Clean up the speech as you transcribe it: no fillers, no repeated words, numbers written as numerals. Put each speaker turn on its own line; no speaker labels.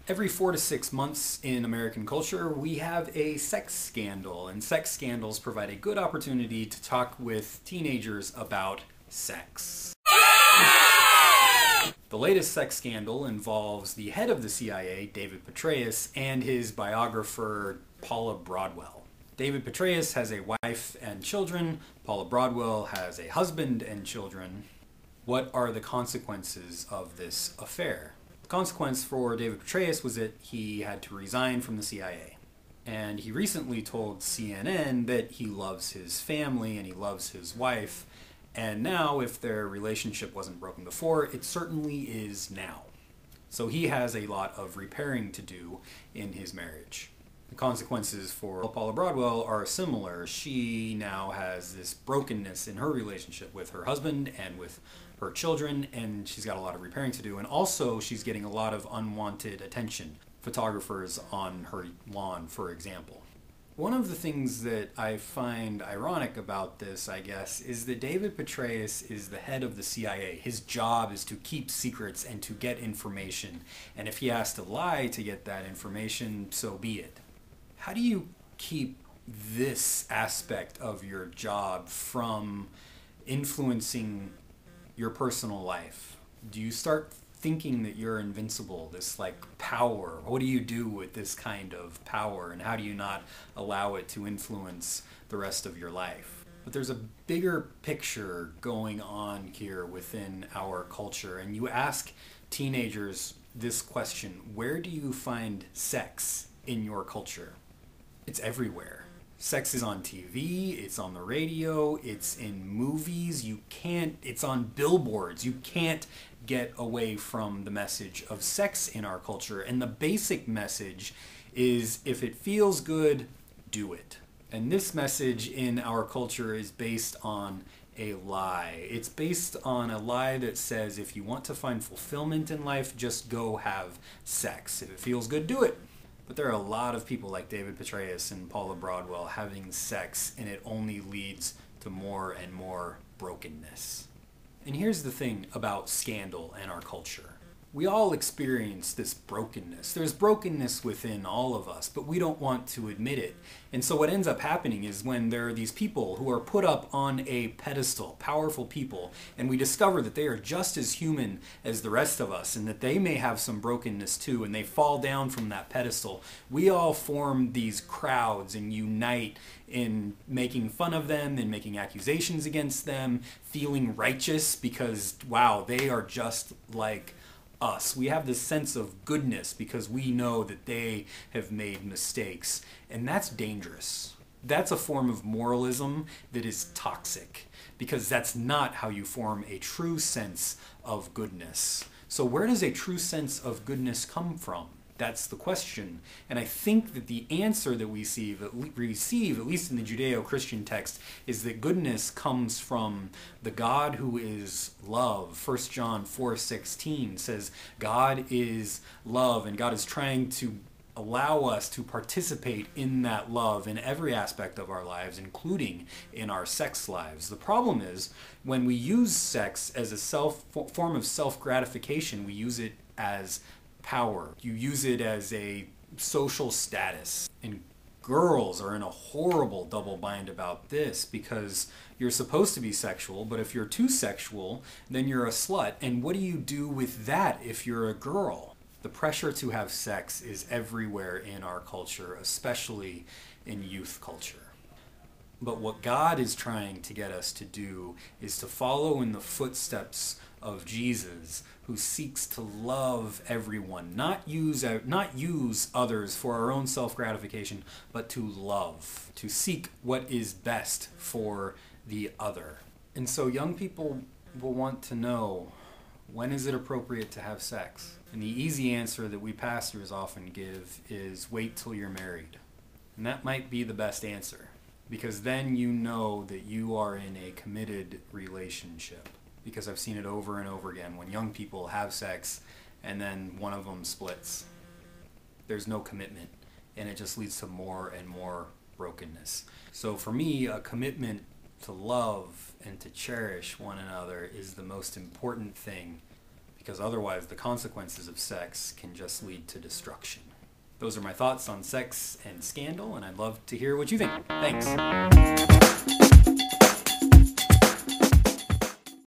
Every 4 to 6 months in American culture, we have a sex scandal, and sex scandals provide a good opportunity to talk with teenagers about sex. The latest sex scandal involves the head of the CIA, David Petraeus, and his biographer, Paula Broadwell. David Petraeus has a wife and children. Paula Broadwell has a husband and children. What are the consequences of this affair? The consequence for David Petraeus was that he had to resign from the CIA. And he recently told CNN that he loves his family and he loves his wife. And now, if their relationship wasn't broken before, it certainly is now. So he has a lot of repairing to do in his marriage. The consequences for Paula Broadwell are similar. She now has this brokenness in her relationship with her husband and with her children, and she's got a lot of repairing to do. And also, she's getting a lot of unwanted attention. Photographers on her lawn, for example. One of the things that I find ironic about this, I guess, is that David Petraeus is the head of the CIA. His job is to keep secrets and to get information. And if he has to lie to get that information, so be it. How do you keep this aspect of your job from influencing your personal life? Do you start thinking that you're invincible, this like power? What do you do with this kind of power, and how do you not allow it to influence the rest of your life? But there's a bigger picture going on here within our culture, and you ask teenagers this question: where do you find sex in your culture? It's everywhere. Sex is on TV, it's on the radio, it's in movies, it's on billboards. You can't get away from the message of sex in our culture. And the basic message is, if it feels good, do it. And this message in our culture is based on a lie. It's based on a lie that says, if you want to find fulfillment in life, just go have sex. If it feels good, do it. But there are a lot of people like David Petraeus and Paula Broadwell having sex, and it only leads to more and more brokenness. And here's the thing about scandal and our culture. We all experience this brokenness. There's brokenness within all of us, but we don't want to admit it. And so what ends up happening is when there are these people who are put up on a pedestal, powerful people, and we discover that they are just as human as the rest of us and that they may have some brokenness too, and they fall down from that pedestal, we all form these crowds and unite in making fun of them and making accusations against them, feeling righteous because, wow, they are just like us. We have this sense of goodness because we know that they have made mistakes, and that's dangerous. That's a form of moralism that is toxic, because that's not how you form a true sense of goodness. So where does a true sense of goodness come from? That's the question. And I think that the answer that we receive, at least in the Judeo-Christian text, is that goodness comes from the God who is love. 1 John 4:16 says God is love, and God is trying to allow us to participate in that love in every aspect of our lives, including in our sex lives. The problem is, when we use sex as a form of self-gratification, we use it as power. You use it as a social status. And girls are in a horrible double bind about this, because you're supposed to be sexual, but if you're too sexual, then you're a slut. And what do you do with that if you're a girl? The pressure to have sex is everywhere in our culture, especially in youth culture. But what God is trying to get us to do is to follow in the footsteps of Jesus, who seeks to love everyone, not use others for our own self-gratification, but to love, to seek what is best for the other. And so young people will want to know, when is it appropriate to have sex? And the easy answer that we pastors often give is, wait till you're married. And that might be the best answer, because then you know that you are in a committed relationship. Because I've seen it over and over again when young people have sex and then one of them splits. There's no commitment, and it just leads to more and more brokenness. So for me, a commitment to love and to cherish one another is the most important thing, because otherwise the consequences of sex can just lead to destruction. Those are my thoughts on sex and scandal, and I'd love to hear what you think. Thanks.